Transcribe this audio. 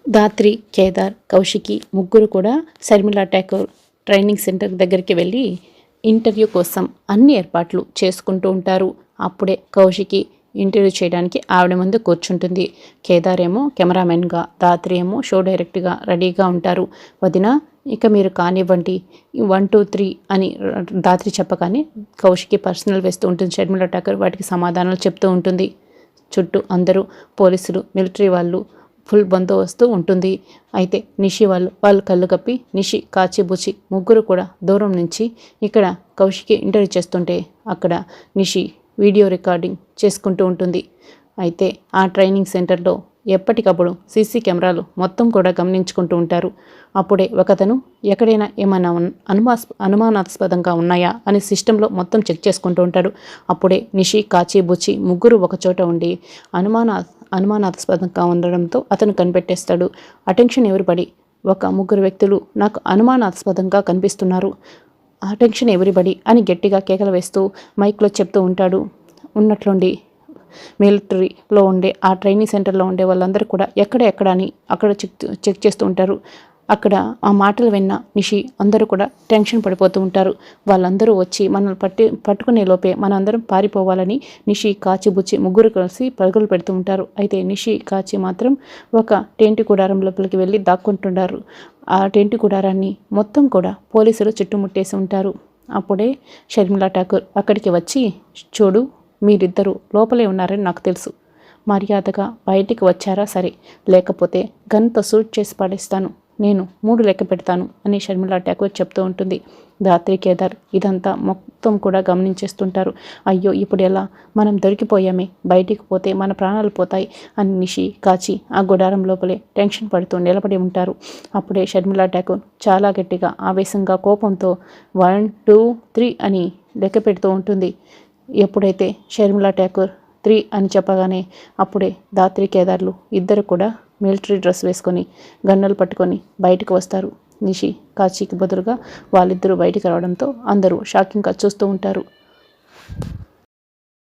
ధాత్రి, కేదార్, కౌశికి ముగ్గురు కూడా Sharmila Thakur training centre దగ్గరికి వెళ్ళి ఇంటర్వ్యూ కోసం అన్ని ఏర్పాట్లు చేసుకుంటూ ఉంటారు. అప్పుడే కౌశికి ఇంటర్వ్యూ చేయడానికి ఆవిడ ముందు కూర్చుంటుంది. కేదార్ ఏమో కెమెరామెన్గా, ధాత్రి ఏమో షో డైరెక్ట్గా రెడీగా ఉంటారు. వదిన ఇక మీరు కానివ్వండి 1 2 3 అని ధాత్రి చెప్పగానే కౌశికి పర్సనల్ వేస్తూ ఉంటుంది. శర్మిలా ఠాకూర్ వాటికి సమాధానాలు చెప్తూ ఉంటుంది. చుట్టూ అందరూ పోలీసులు, మిలిటరీ వాళ్ళు ఫుల్ బందోబస్తు ఉంటుంది. అయితే నిషి వాళ్ళు కళ్ళు కప్పి నిషి, కాచిబుచి ముగ్గురు కూడా దూరం నుంచి ఇక్కడ కౌశికి ఇంటర్వ్యూ చేస్తుంటే అక్కడ నిషి వీడియో రికార్డింగ్ చేసుకుంటూ ఉంటుంది. అయితే ఆ ట్రైనింగ్ సెంటర్లో ఎప్పటికప్పుడు సీసీ కెమెరాలు మొత్తం కూడా గమనించుకుంటూ ఉంటారు. అప్పుడే ఒకతను ఎక్కడైనా ఏమైనా అనుమానాస్పదంగా ఉన్నాయా అని సిస్టంలో మొత్తం చెక్ చేసుకుంటూ ఉంటాడు. అప్పుడే నిషి, కాచిబుచి ముగ్గురు ఒకచోట ఉండి అనుమానాస్పదంగా ఉండడంతో అతను కనిపెట్టేస్తాడు. అటెన్షన్ ఎవరిబడి, ఒక ముగ్గురు వ్యక్తులు నాకు అనుమానాస్పదంగా కనిపిస్తున్నారు, అటెన్షన్ ఎవరిబడి అని గట్టిగా కేకలు వేస్తూ మైక్లో చెప్తూ ఉంటాడు. ఉన్నట్లుండి మిలిటరీలో ఉండే ఆ ట్రైనింగ్ సెంటర్లో ఉండే వాళ్ళందరూ కూడా ఎక్కడ అని అక్కడ చెక్ చేస్తూ ఉంటారు. అక్కడ ఆ మాటలు విన్న నిషి అందరూ కూడా టెన్షన్ పడిపోతూ ఉంటారు. వాళ్ళందరూ వచ్చి మనల్ని పట్టుకునే లోపే మనందరం పారిపోవాలని నిషి, కాచిబుచ్చి ముగ్గురు కలిసి పరుగులు పెడుతూ ఉంటారు. అయితే నిషి, కాచి మాత్రం ఒక టెంటి గుడారం లోపలికి వెళ్ళి దాక్కుంటున్నారు. ఆ టెంటి గుడారాన్ని మొత్తం కూడా పోలీసులు చుట్టుముట్టేసి ఉంటారు. అప్పుడే షర్మిలా ఠాకూర్ అక్కడికి వచ్చి, చూడు మీరిద్దరూ లోపలే ఉన్నారని నాకు తెలుసు, మర్యాదగా బయటికి వచ్చారా సరే, లేకపోతే గన్తో షూట్ చేసి పడేస్తాను, నేను 3 లెక్క పెడతాను అని షర్మిలా ఠాకూర్ చెప్తూ ఉంటుంది. ధాత్రి, కేదార్ ఇదంతా మొత్తం కూడా గమనించేస్తుంటారు. అయ్యో ఇప్పుడు ఎలా, మనం దొరికిపోయామే, బయటికి పోతే మన ప్రాణాలు పోతాయి అని నిషి, కాచి ఆ గుడారం లోపలే టెన్షన్ పడుతూ నిలబడి ఉంటారు. అప్పుడే షర్మిలా ఠాకూర్ చాలా గట్టిగా, ఆవేశంగా, కోపంతో 1 2 3 అని లెక్క పెడుతూ ఉంటుంది. ఎప్పుడైతే షర్మిలా ఠాకూర్ 3 అని చెప్పగానే అప్పుడే ధాత్రి, కేదార్లు ఇద్దరు కూడా మిలిటరీ డ్రెస్ వేసుకొని గన్నులు పట్టుకొని బయటకు వస్తారు. నిషి, కాచికి బదులుగా వాళ్ళిద్దరూ బయటికి రావడంతో అందరూ షాకింగ్గా చూస్తూ ఉంటారు.